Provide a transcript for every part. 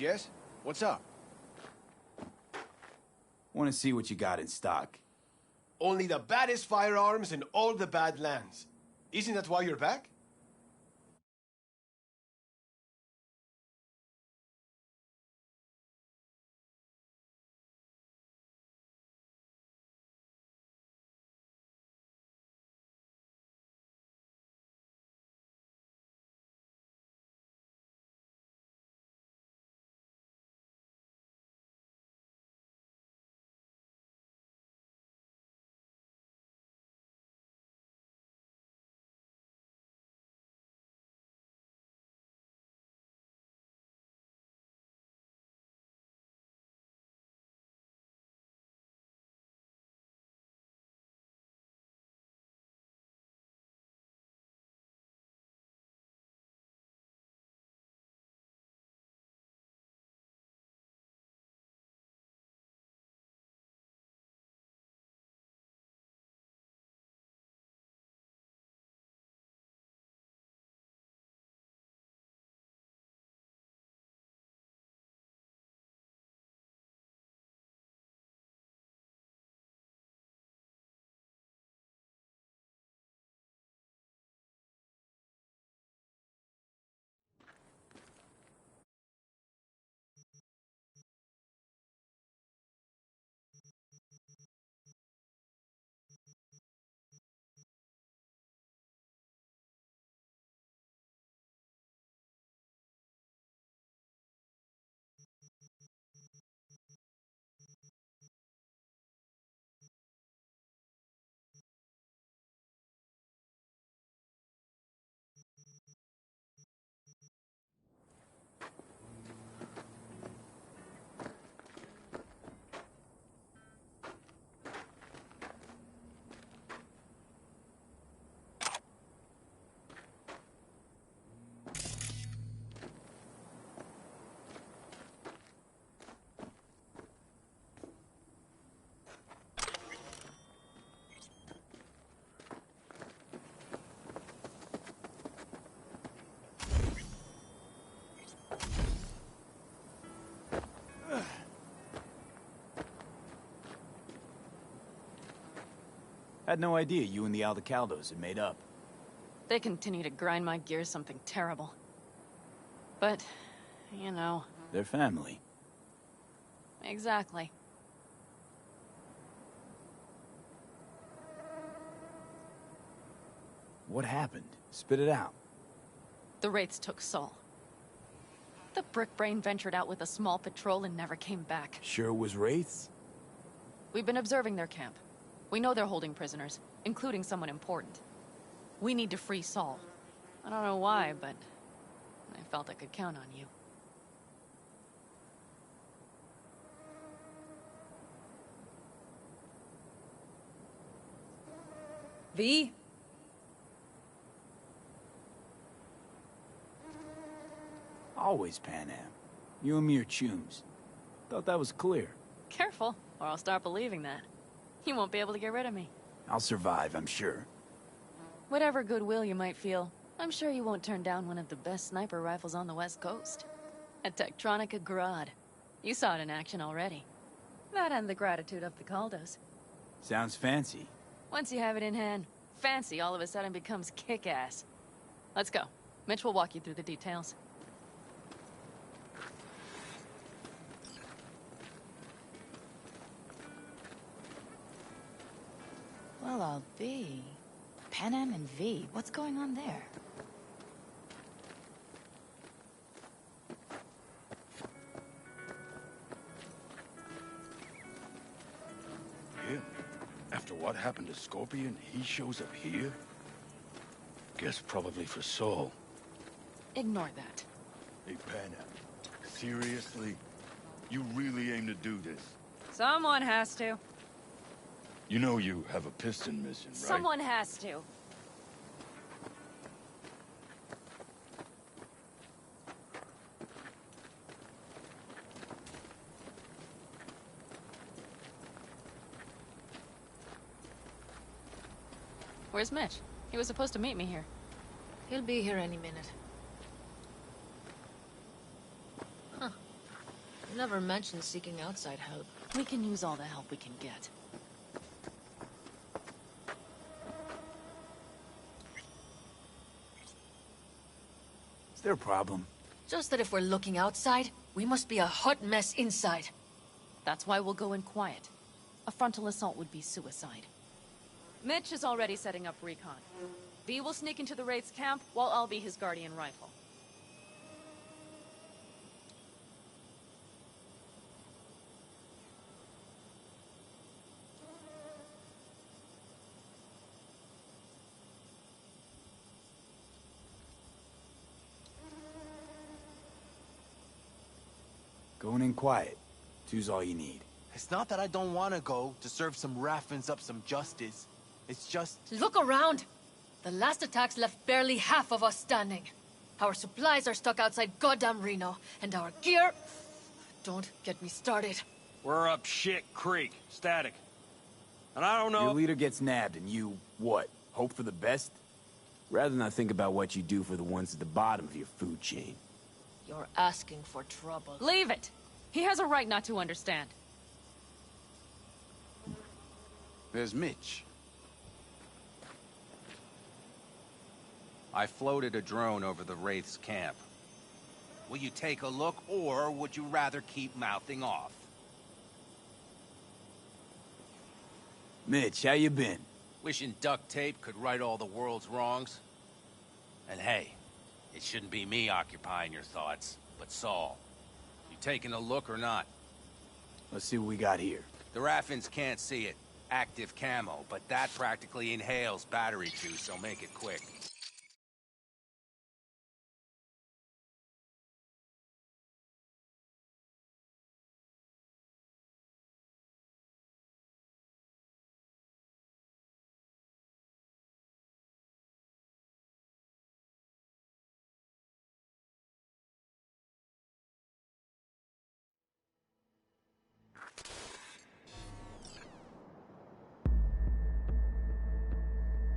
Yes? What's up? Want to see what you got in stock. Only the baddest firearms in all the Badlands. Isn't that why you're back? Had no idea you and the Aldecaldos had made up. They continue to grind my gears something terrible. But, you know... They're family. Exactly. What happened? Spit it out. The Wraiths took Saul. The Brickbrain ventured out with a small patrol and never came back. Sure it was Wraiths? We've been observing their camp. We know they're holding prisoners, including someone important. We need to free Saul. I don't know why, but I felt I could count on you. V? Always Pan Am. You and me are chums. Thought that was clear. Careful, or I'll start believing that. You won't be able to get rid of me. I'll survive, I'm sure. Whatever goodwill you might feel, I'm sure you won't turn down one of the best sniper rifles on the West Coast. A Tektronica Grad. You saw it in action already. That and the gratitude of the Caldos. Sounds fancy. Once you have it in hand, fancy all of a sudden becomes kick-ass. Let's go. Mitch will walk you through the details. Well, I'll be. Pan Am and V, what's going on there? Him? After what happened to Scorpion, he shows up here? Guess probably for Saul. Ignore that. Hey, Panam, seriously? You really aim to do this? Someone has to. You know you have a piston mission, right? Someone has to. Where's Mitch? He was supposed to meet me here. He'll be here any minute. Huh. Never mentioned seeking outside help. We can use all the help we can get. Is there a problem? Just that if we're looking outside, we must be a hot mess inside. That's why we'll go in quiet. A frontal assault would be suicide. Mitch is already setting up recon. V will sneak into the Wraith's camp, while I'll be his guardian rifle. Going in quiet. Two's all you need. It's not that I don't want to go to serve some Raffins up some justice. It's just... Look around! The last attacks left barely half of us standing. Our supplies are stuck outside goddamn Reno, and our gear... Don't get me started. We're up shit creek, static. And I don't know... Your leader gets nabbed and you, what, hope for the best? Rather not think about what you do for the ones at the bottom of your food chain. You're asking for trouble. Leave it! He has a right not to understand. There's Mitch. I floated a drone over the Wraith's camp. Will you take a look, or would you rather keep mouthing off? Mitch, how you been? Wishing duct tape could right all the world's wrongs? And hey, it shouldn't be me occupying your thoughts, but Saul. You taking a look or not? Let's see what we got here. The Raffins can't see it. Active camo, but that practically inhales battery juice, so make it quick.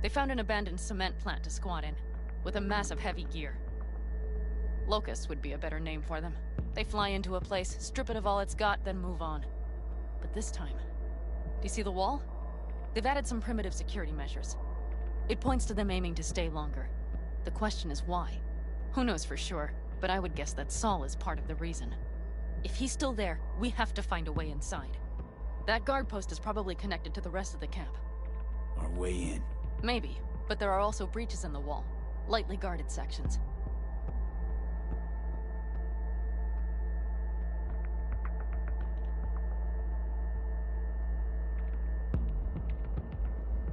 They found an abandoned cement plant to squat in, with a massive heavy gear. Locusts would be a better name for them. They fly into a place, strip it of all it's got, then move on. But this time... Do you see the wall? They've added some primitive security measures. It points to them aiming to stay longer. The question is why? Who knows for sure, but I would guess that Saul is part of the reason. If he's still there, we have to find a way inside. That guard post is probably connected to the rest of the camp. Our way in. Maybe, but there are also breaches in the wall. Lightly guarded sections.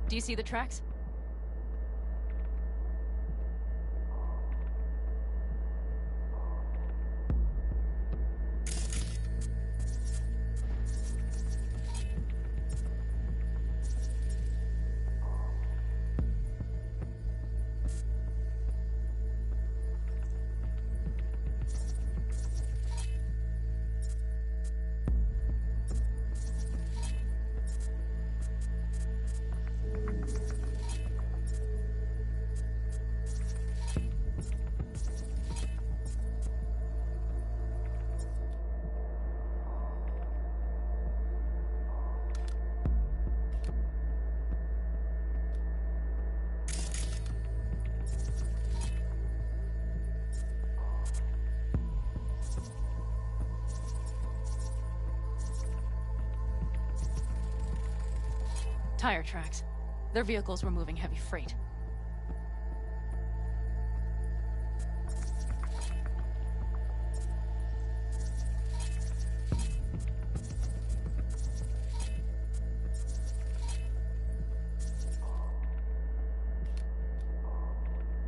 Do you see the tracks? Tire tracks. Their vehicles were moving heavy freight.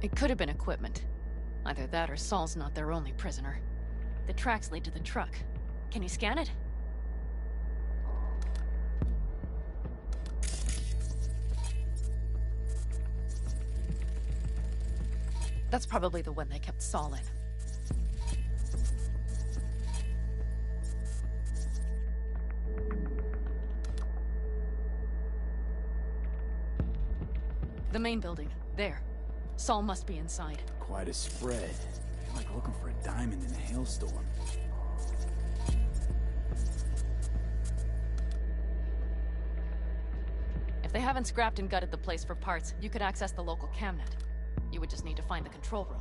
It could have been equipment. Either that or Saul's not their only prisoner. The tracks lead to the truck. Can you scan it? That's probably the one they kept Saul in. The main building. There. Saul must be inside. Quite a spread. I feel like looking for a diamond in a hailstorm. they haven't scrapped and gutted the place for parts, you could access the local camnet. You would just need to find the control room.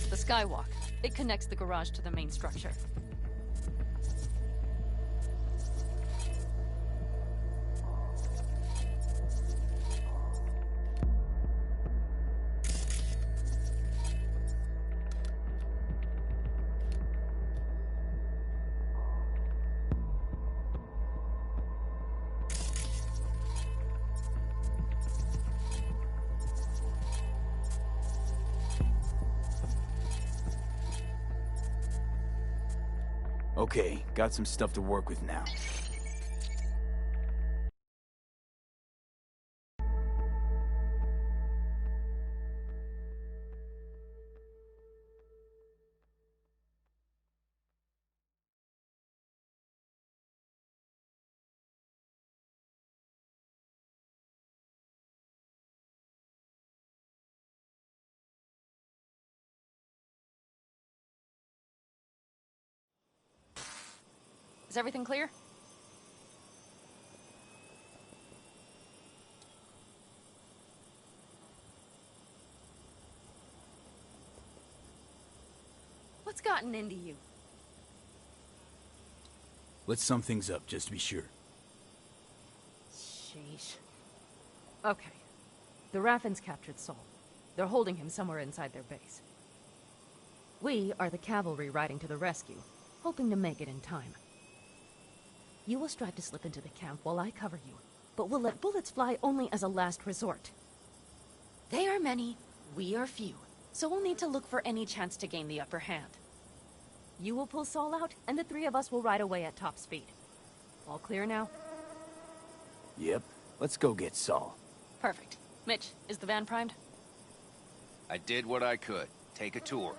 The skywalk. It connects the garage to the main structure. Okay, got some stuff to work with now. Is everything clear? What's gotten into you? Let's sum things up, just to be sure. Sheesh. Okay. The Raffens captured Saul. They're holding him somewhere inside their base. We are the cavalry riding to the rescue, hoping to make it in time. You will strive to slip into the camp while I cover you, but we'll let bullets fly only as a last resort. They are many, we are few, so we'll need to look for any chance to gain the upper hand. You will pull Saul out, and the three of us will ride away at top speed. All clear now? Yep, let's go get Saul. Perfect. Mitch, is the van primed? I did what I could. Take a tour.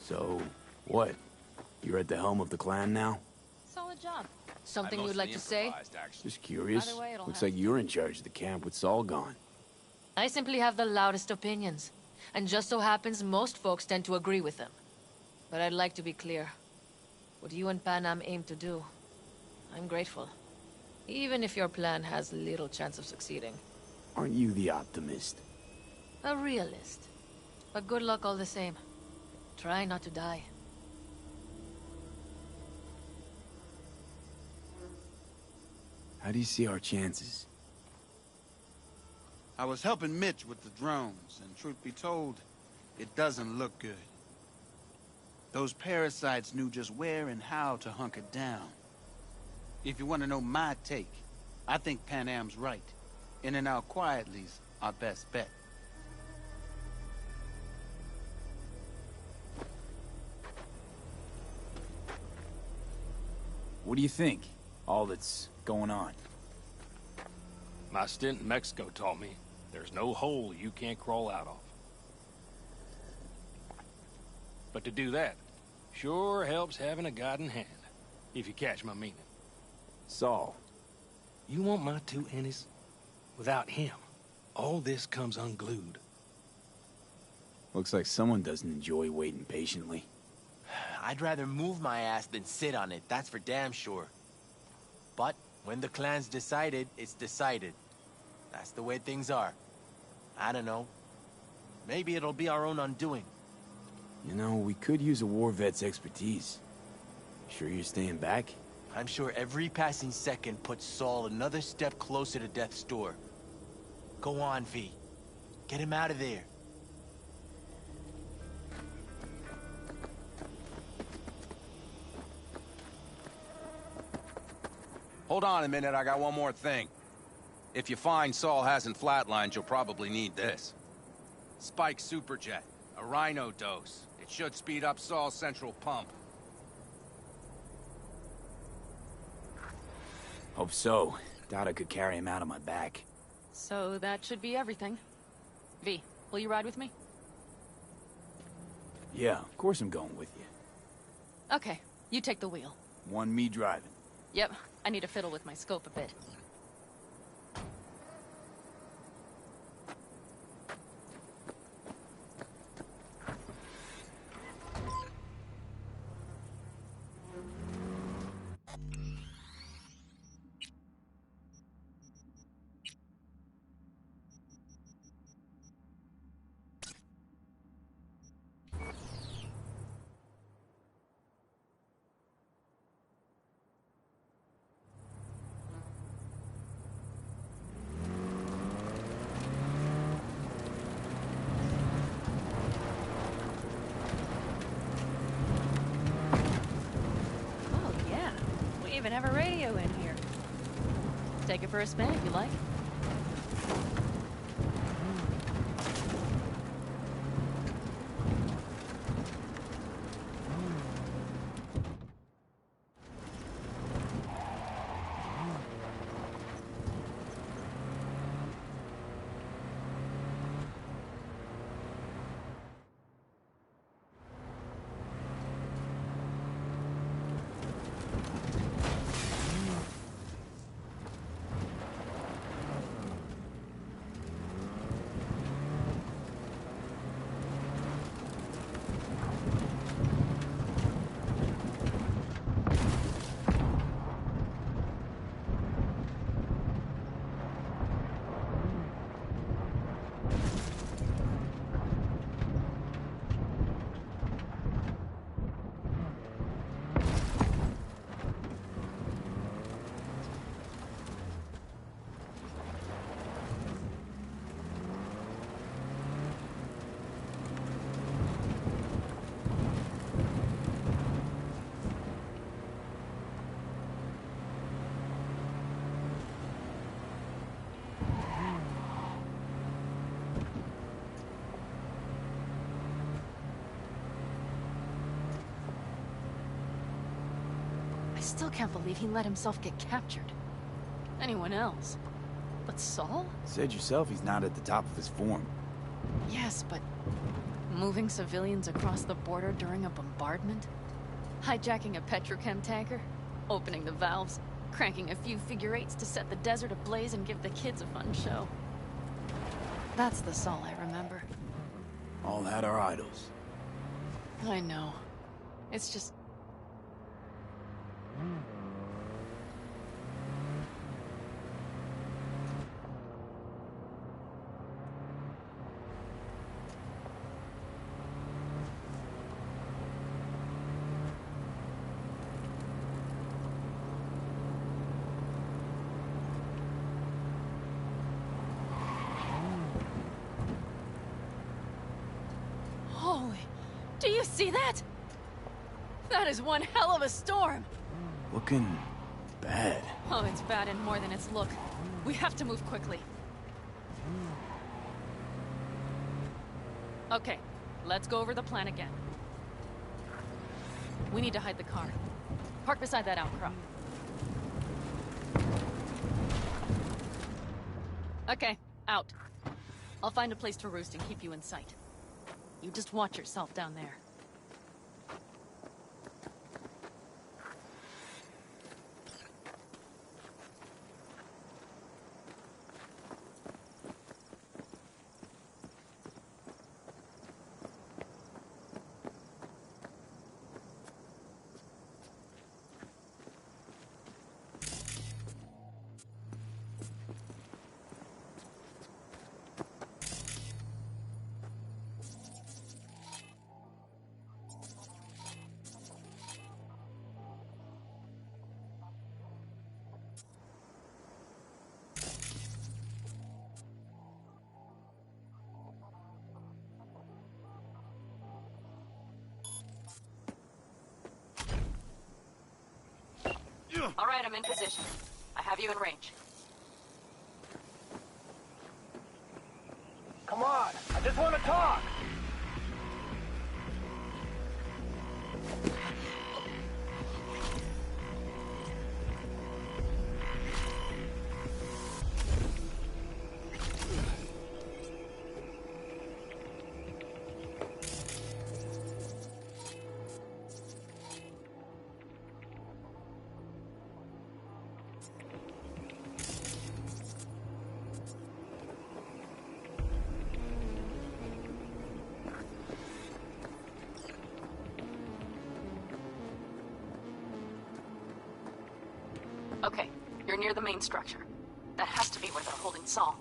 So, what? You're at the helm of the clan now? Solid job. Something you'd like to say? Just curious. Either way, it'll Looks have like you're in charge of the camp with Saul gone. I simply have the loudest opinions. And just so happens most folks tend to agree with them. But I'd like to be clear. What you and Panam aim to do, I'm grateful. Even if your plan has little chance of succeeding. Aren't you the optimist? A realist. But good luck all the same. Try not to die. How do you see our chances? I was helping Mitch with the drones, and truth be told, it doesn't look good. Those parasites knew just where and how to hunker down. If you want to know my take, I think Panam's right. In and out quietly's our best bet. What do you think? All that's going on. My stint in Mexico taught me there's no hole you can't crawl out of. But to do that, sure helps having a guiding hand, if you catch my meaning. Saul. You want my two Ennis? Without him, all this comes unglued. Looks like someone doesn't enjoy waiting patiently. I'd rather move my ass than sit on it, that's for damn sure. But when the clan's decided, it's decided. That's the way things are. I don't know. Maybe it'll be our own undoing. You know, we could use a war vet's expertise. Sure you're staying back? I'm sure every passing second puts Saul another step closer to death's door. Go on, V. Get him out of there. Hold on a minute, I got one more thing. If you find Saul hasn't flatlined, you'll probably need this. Spike Superjet, a rhino dose. It should speed up Saul's central pump. Hope so. Doubt I could carry him out on my back. So that should be everything. V, will you ride with me? Yeah, of course I'm going with you. Okay, you take the wheel. One me driving. Yep, I need to fiddle with my scope a bit. Oh yeah, we even have a radio in here. Take it for a spin if you like. I still can't believe he let himself get captured. Anyone else? But Saul? Said yourself he's not at the top of his form. Yes, but moving civilians across the border during a bombardment? Hijacking a petrochem tanker? Opening the valves? Cranking a few figure eights to set the desert ablaze and give the kids a fun show? That's the Saul I remember. All had our idols. I know. It's just... Holy... Do you see that? That is one hell of a storm! Looking bad. Oh, it's bad in more than its look. We have to move quickly. Okay, let's go over the plan again. We need to hide the car. Park beside that outcrop. Okay, out. I'll find a place to roost and keep you in sight. You just watch yourself down there. All right, I'm in position. I have you in range. Come on, I just want to talk. Okay, you're near the main structure. That has to be where they're holding Saul.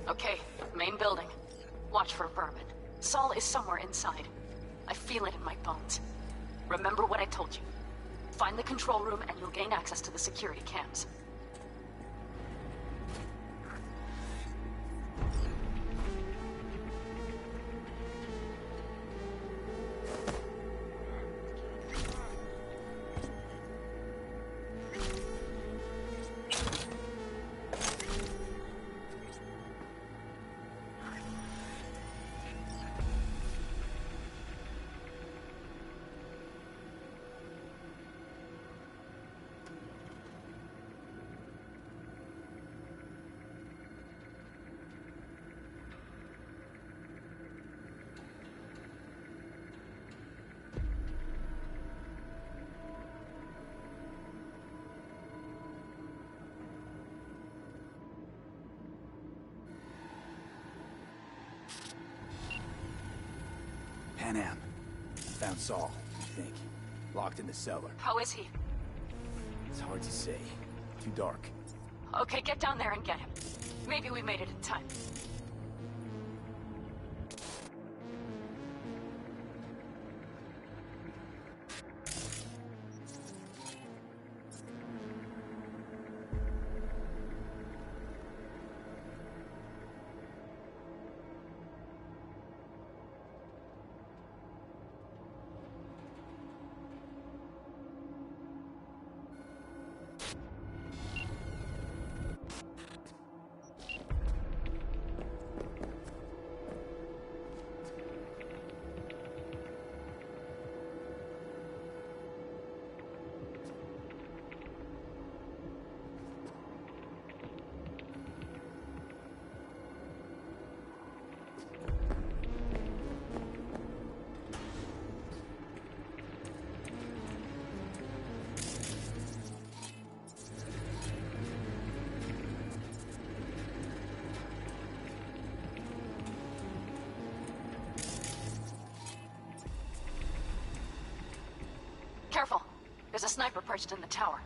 Okay, main building. Watch for vermin. Saul is somewhere inside. I feel it in my bones. Remember what I told you. Find the control room and you'll gain access to the security cams. Pan Am. Found Saul, I think. Locked in the cellar. How is he? It's hard to say. Too dark. Okay, get down there and get him. Maybe we made it in time. Careful. There's a sniper perched in the tower.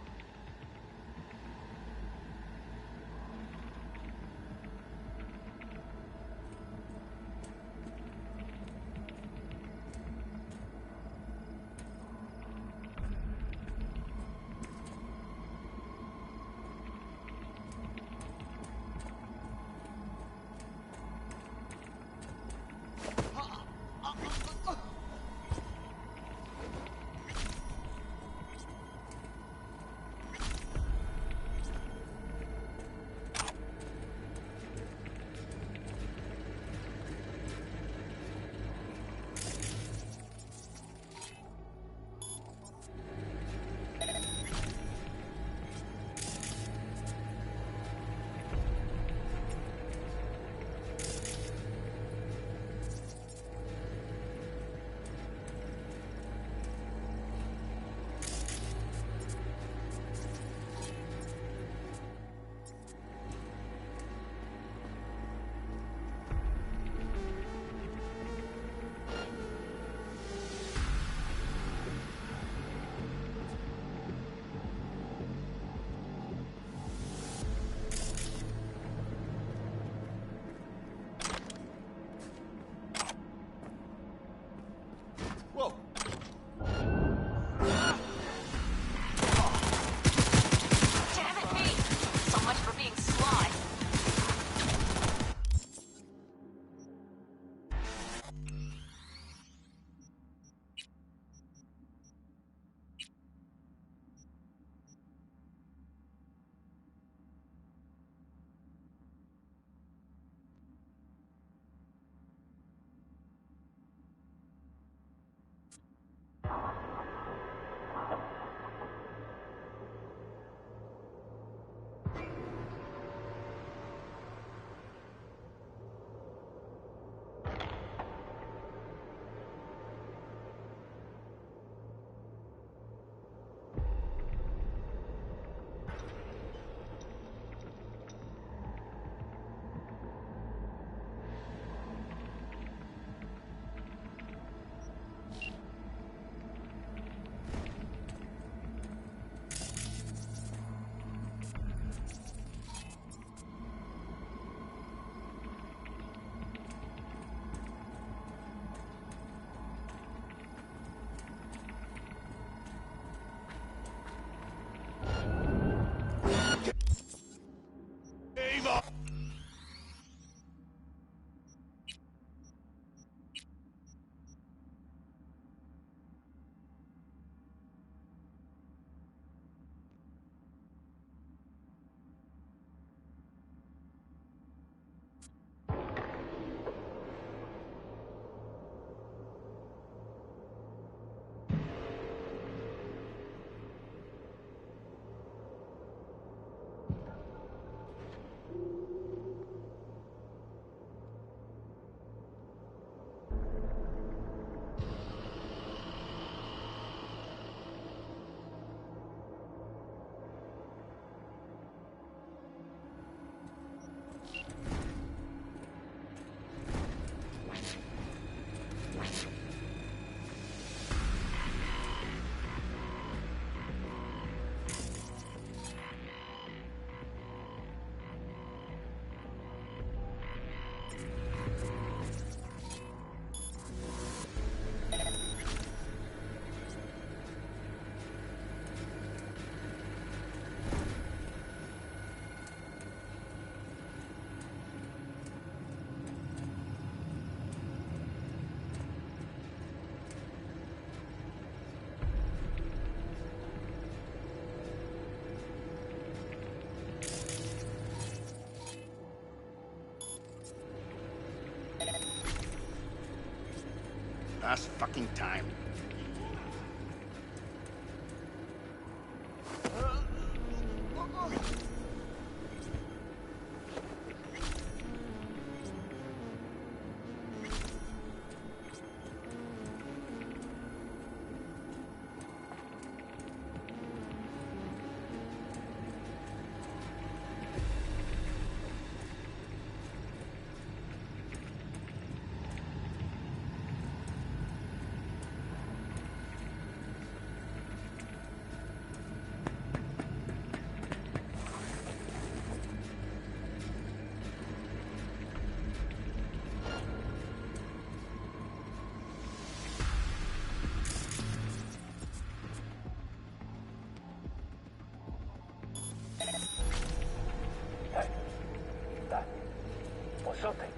Last fucking time. or something.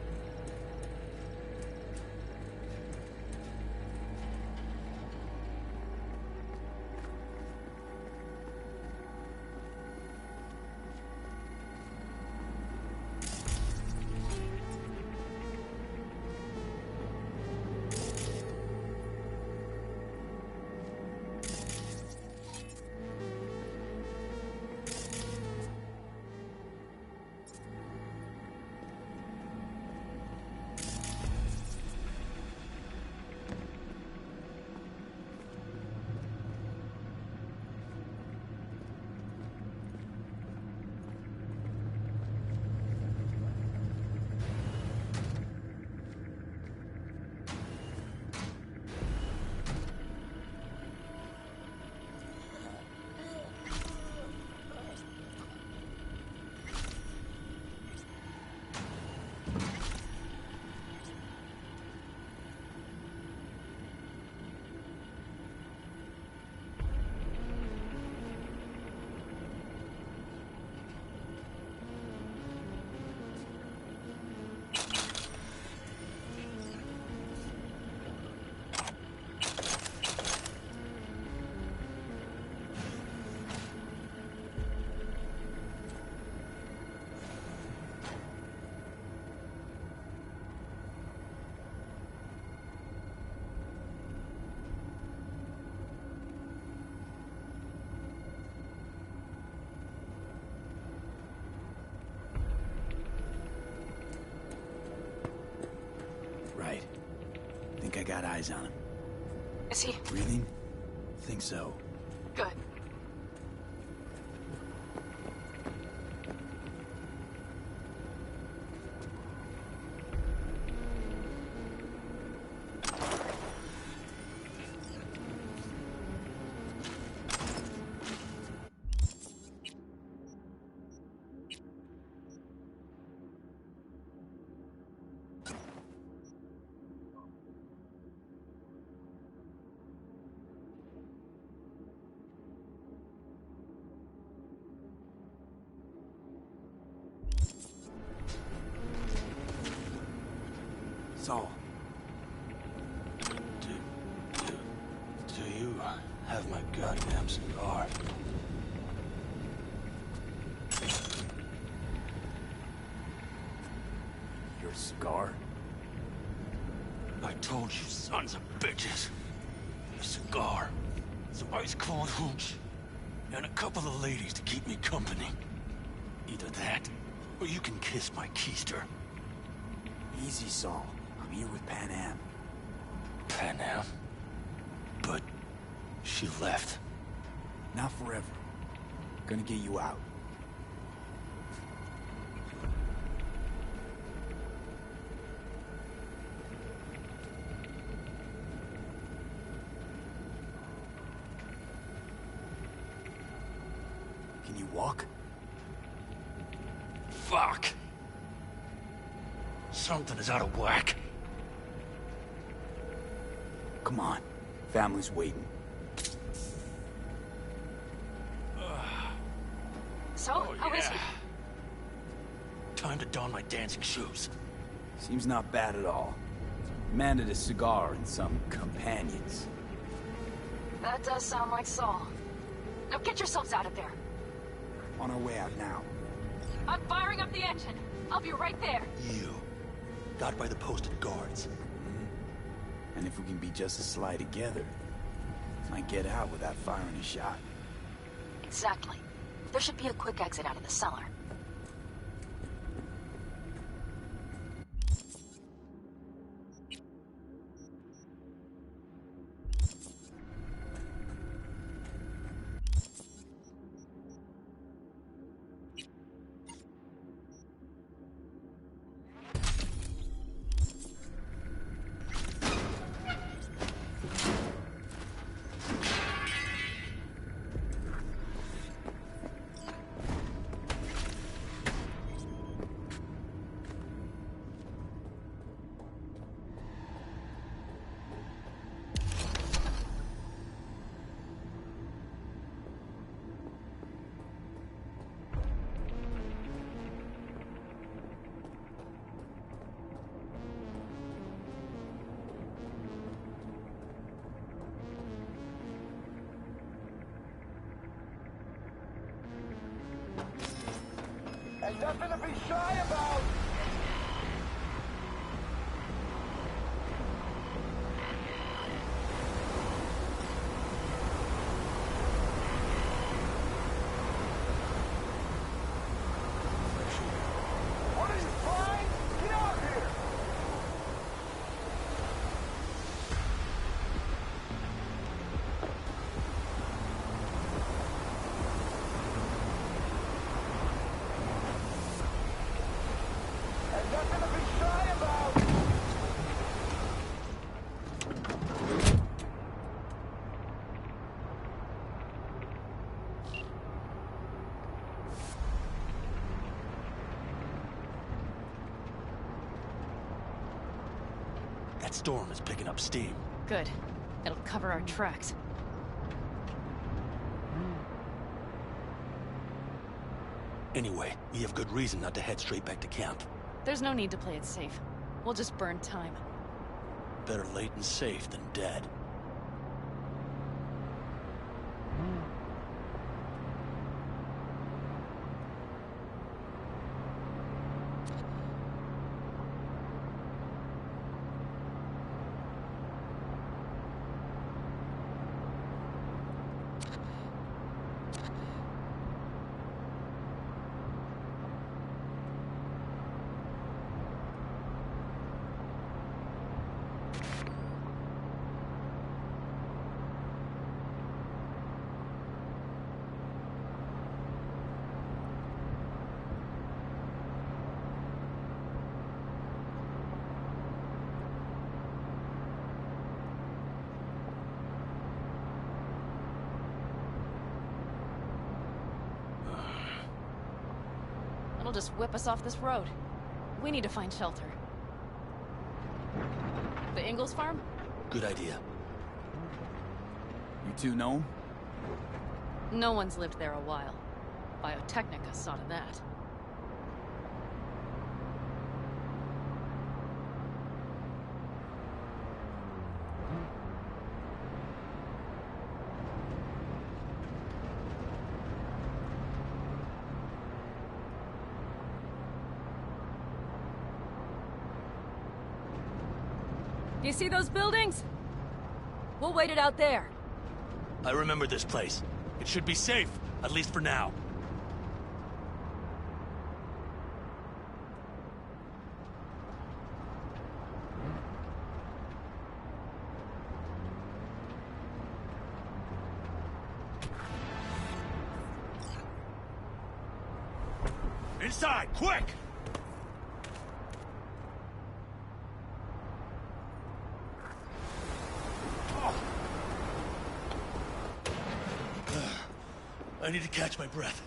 Right. Think I got eyes on him. Is he? Breathing? Think so. Good. Saul. Do you have my goddamn cigar? Your cigar? I told you, sons of bitches. A cigar, some ice cold hooch, and a couple of ladies to keep me company. Either that, or you can kiss my keister. Easy, Saul. I'm here with Pan Am. Pan Am? But she left. Not forever. Gonna get you out. Can you walk? Fuck! Something is out of whack. Come on. Family's waiting. So, how is he? Time to don my dancing shoes. Seems not bad at all. Demanded a cigar and some companions. That does sound like Saul. Now get yourselves out of there. On our way out now. I'm firing up the engine. I'll be right there. You got by the posted guards. And if we can be just as sly together, might get out without firing a shot. Exactly. There should be a quick exit out of the cellar. Nothing to be shy about! That storm is picking up steam. Good. It'll cover our tracks. Anyway, we have good reason not to head straight back to camp. There's no need to play it safe. We'll just burn time. Better late and safe than dead. It'll just whip us off this road. We need to find shelter. The Ingalls farm? Good idea. You two know him? No one's lived there a while. Biotechnica saw to that. You see those buildings? We'll wait it out there. I remember this place. It should be safe, at least for now. Inside, quick! I need to catch my breath.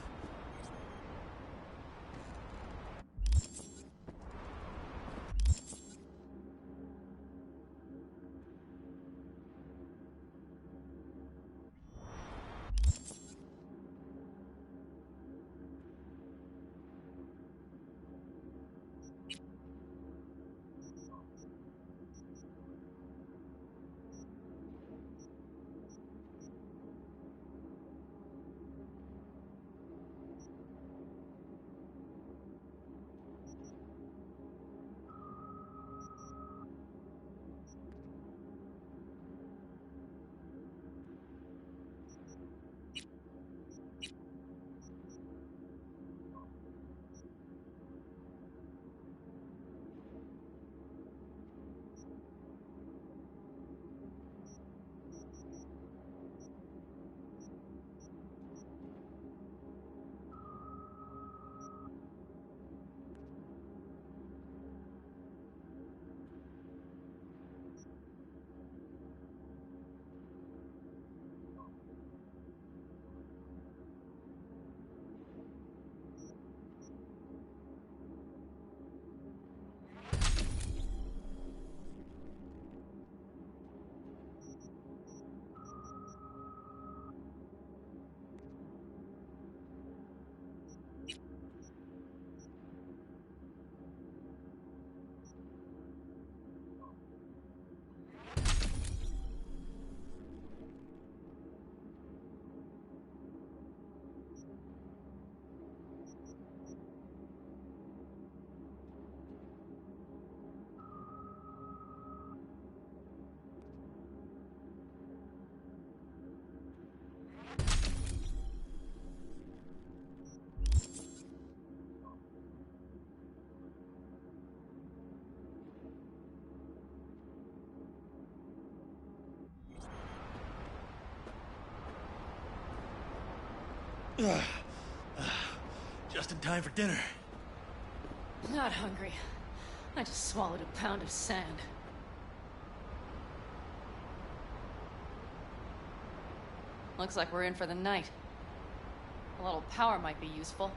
Just in time for dinner. Not hungry. I just swallowed a pound of sand. Looks like we're in for the night. A little power might be useful.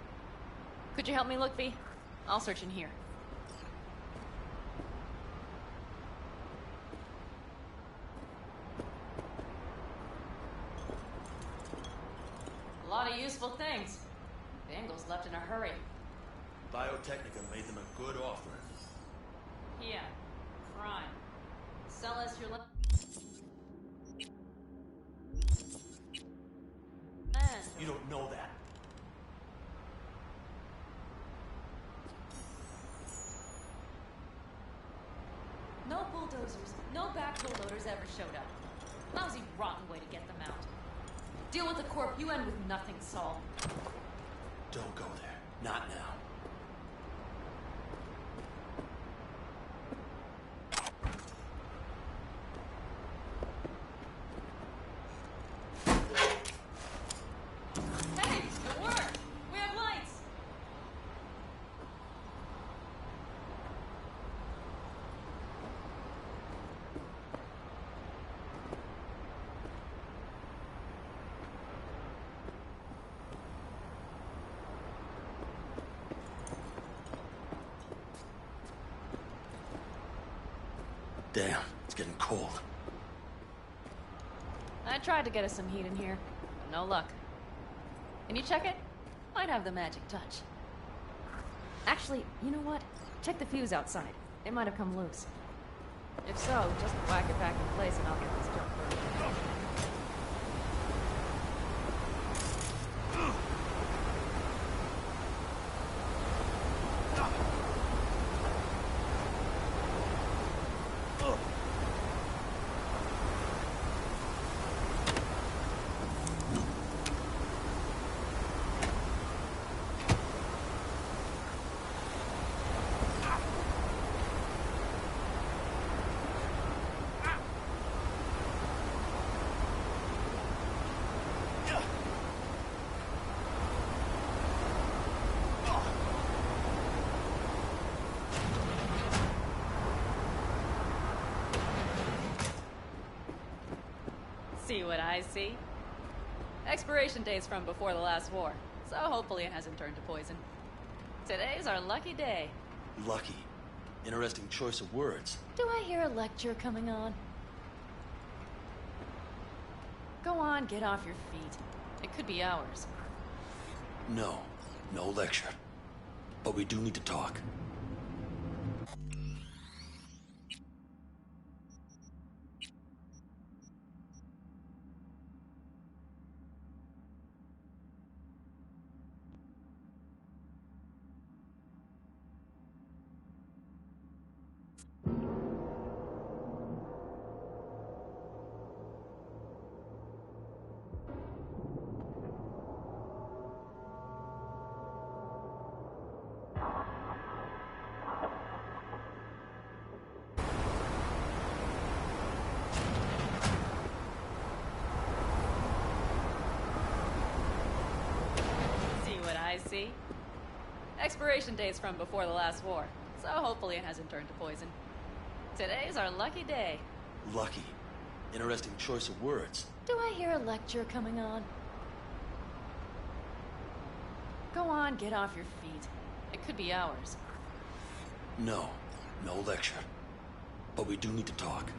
Could you help me look, V? I'll search in here. A lot of useful things. Bangles left in a hurry. Biotechnica made them a good offering. Yeah. Crime. Sell us your land. You don't know that. No bulldozers, no backhoe loaders ever showed up. Lousy, rotten way to get them out. Deal with the corp, you end with nothing, Saul. Don't go there. Not now. Hey, it worked! We have lights! Damn, it's getting cold. I tried to get us some heat in here, but no luck. Can you check it? Might have the magic touch. Actually, you know what? Check the fuse outside. It might have come loose. If so, just whack it back in place and I'll get this junk burned. See what I see? Expiration date's from before the last war, so hopefully it hasn't turned to poison. Today's our lucky day. Lucky. Interesting choice of words. Do I hear a lecture coming on? Go on, get off your feet. It could be hours. No. No lecture. But we do need to talk. I see. Expiration date's from before the last war, so hopefully it hasn't turned to poison. Today's our lucky day. Lucky. Interesting choice of words. Do I hear a lecture coming on? Go on, get off your feet. It could be hours. No. No lecture. But we do need to talk.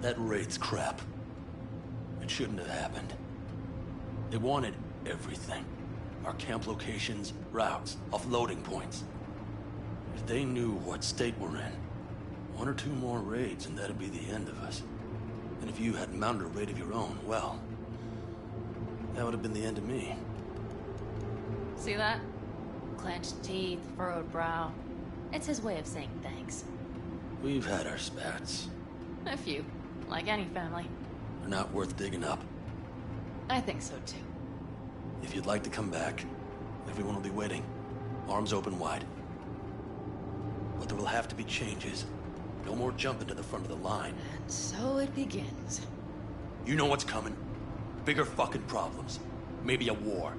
That raid's crap. It shouldn't have happened. They wanted everything. Our camp locations, routes, offloading points. If they knew what state we're in, one or two more raids and that'd be the end of us. And if you had mounted a raid of your own, well, that would have been the end of me. See that? Clenched teeth, furrowed brow. It's his way of saying thanks. We've had our spats. A few, like any family. They're not worth digging up. I think so too. If you'd like to come back, everyone will be waiting. Arms open wide. But there will have to be changes. No more jumping to the front of the line. And so it begins. You know what's coming. Bigger fucking problems. Maybe a war.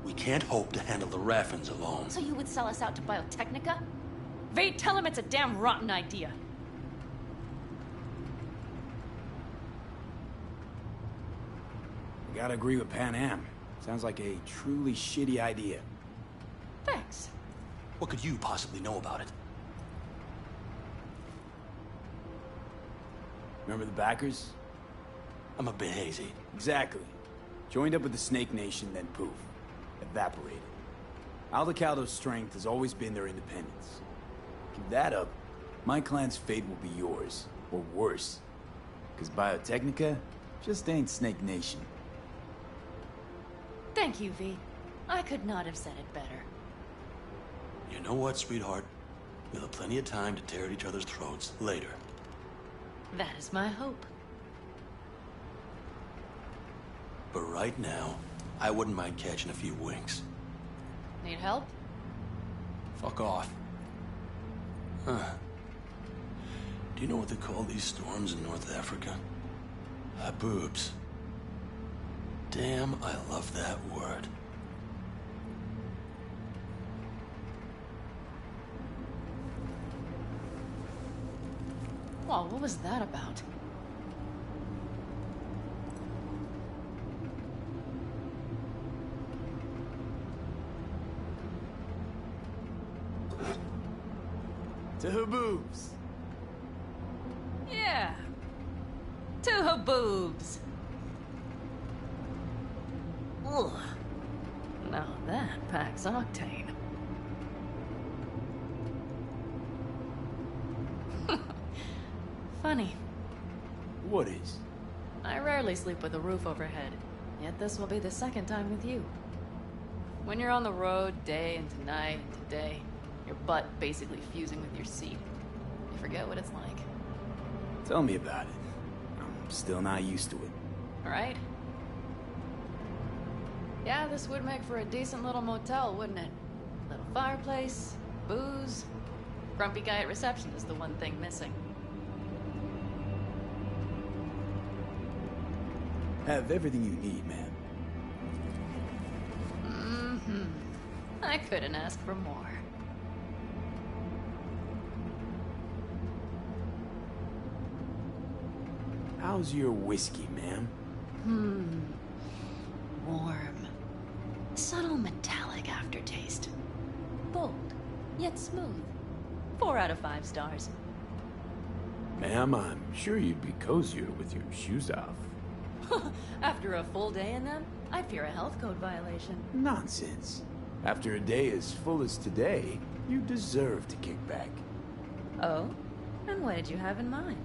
We can't hope to handle the Raffins alone. So you would sell us out to Biotechnica? Vade, tell him it's a damn rotten idea. I gotta agree with Pan Am. Sounds like a truly shitty idea. Thanks. What could you possibly know about it? Remember the backers? I'm a bit hazy. Exactly. Joined up with the Snake Nation, then poof. Evaporated. Aldecaldo's strength has always been their independence. Give that up, my clan's fate will be yours. Or worse. Because Biotechnica just ain't Snake Nation. Thank you, V. I could not have said it better. You know what, sweetheart? We'll have plenty of time to tear at each other's throats later. That is my hope. But right now, I wouldn't mind catching a few winks. Need help? Fuck off. Huh. Do you know what they call these storms in North Africa? Haboobs. Damn, I love that word. Well, what was that about? To Haboobs. Yeah. To Haboobs. Ugh. Now that packs octane. Funny. What is? I rarely sleep with a roof overhead, yet this will be the second time with you. When you're on the road day into night into day, your butt basically fusing with your seat. You forget what it's like. Tell me about it. I'm still not used to it. Right? Yeah, this would make for a decent little motel, wouldn't it? Little fireplace, booze. Grumpy guy at reception is the one thing missing. Have everything you need, man. Mm-hmm. I couldn't ask for more. How's your whiskey, ma'am? Warm. Subtle metallic aftertaste. Bold, yet smooth. 4 out of 5 stars. Ma'am, I'm sure you'd be cozier with your shoes off. After a full day in them, I fear a health code violation. Nonsense. After a day as full as today, you deserve to kick back. Oh? And what did you have in mind?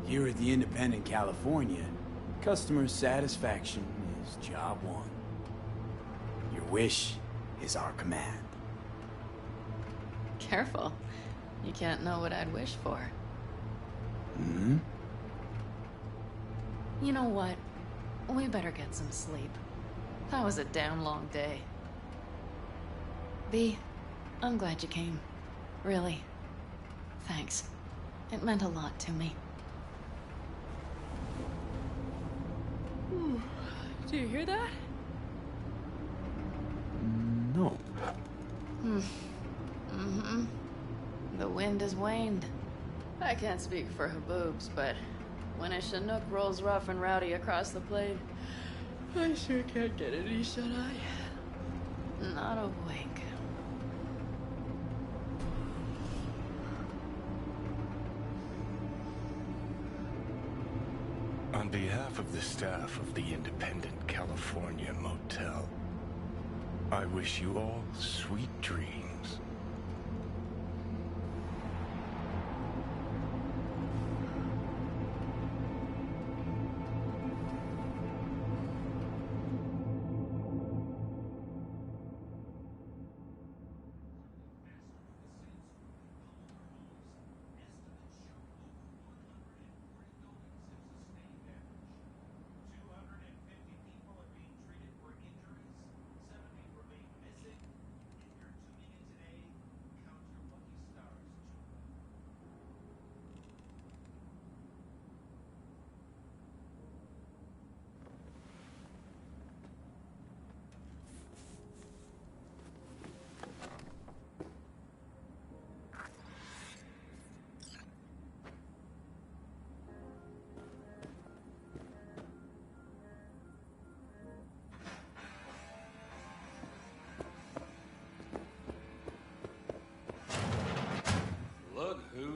Here at the Independent California, customer satisfaction is job one. Your wish is our command. Careful. You can't know what I'd wish for. Hmm? You know what? We better get some sleep. That was a damn long day. B, I'm glad you came. Really. Thanks. It meant a lot to me. Do you hear that? No. Mm-hmm. The wind has waned. I can't speak for Haboobs, but when a Chinook rolls rough and rowdy across the plain, I sure can't get any shut-eye. Not a wink. On behalf of the staff of the Independent California Motel, I wish you all sweet dreams.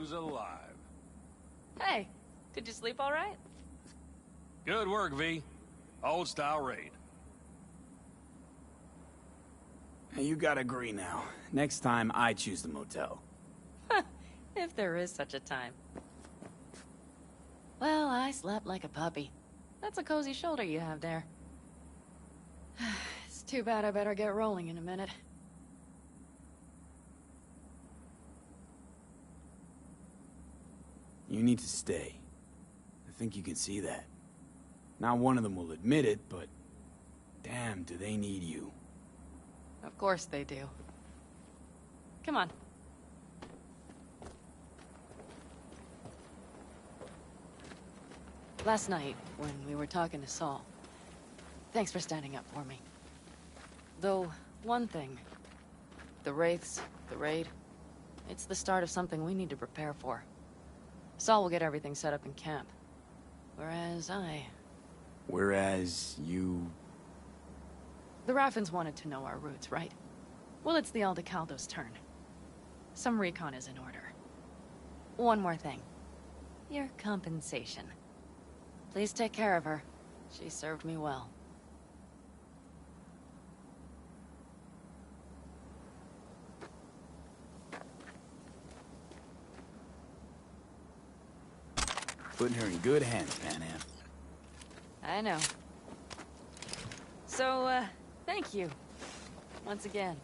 who's alive. Hey, did you sleep all right? Good work, V. Old-style raid. Hey, you gotta agree now. Next time, I choose the motel. If there is such a time. Well, I slept like a puppy. That's a cozy shoulder you have there. It's too bad I better get rolling in a minute. You need to stay. I think you can see that. Not one of them will admit it, but... damn, do they need you. Of course they do. Come on. Last night, when we were talking to Saul, thanks for standing up for me. Though, one thing. The Wraiths, the raid, it's the start of something we need to prepare for. Saul will get everything set up in camp. Whereas Whereas you... The Raffins wanted to know our roots, right? Well, it's the Aldecaldo's turn. Some recon is in order. One more thing. Your compensation. Please take care of her. She served me well. Putting her in good hands, Panam. I know. So, thank you. Once again.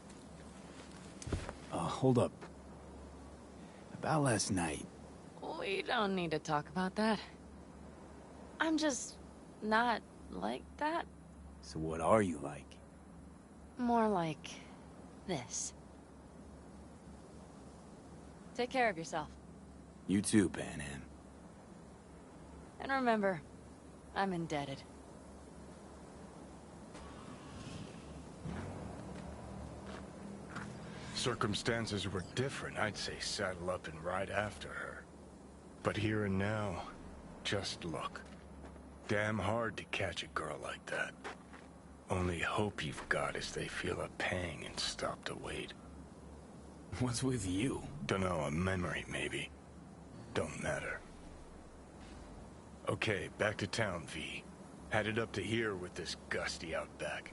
Hold up. About last night. We don't need to talk about that. I'm just not like that. So what are you like? More like this. Take care of yourself. You too, Panam. And remember, I'm indebted. Circumstances were different, I'd say saddle up and ride after her. But here and now, just look. Damn hard to catch a girl like that. Only hope you've got is they feel a pang and stop to wait. What's with you? Dunno, a memory maybe. Don't matter. Okay, back to town, V. Headed up to here with this gusty outback.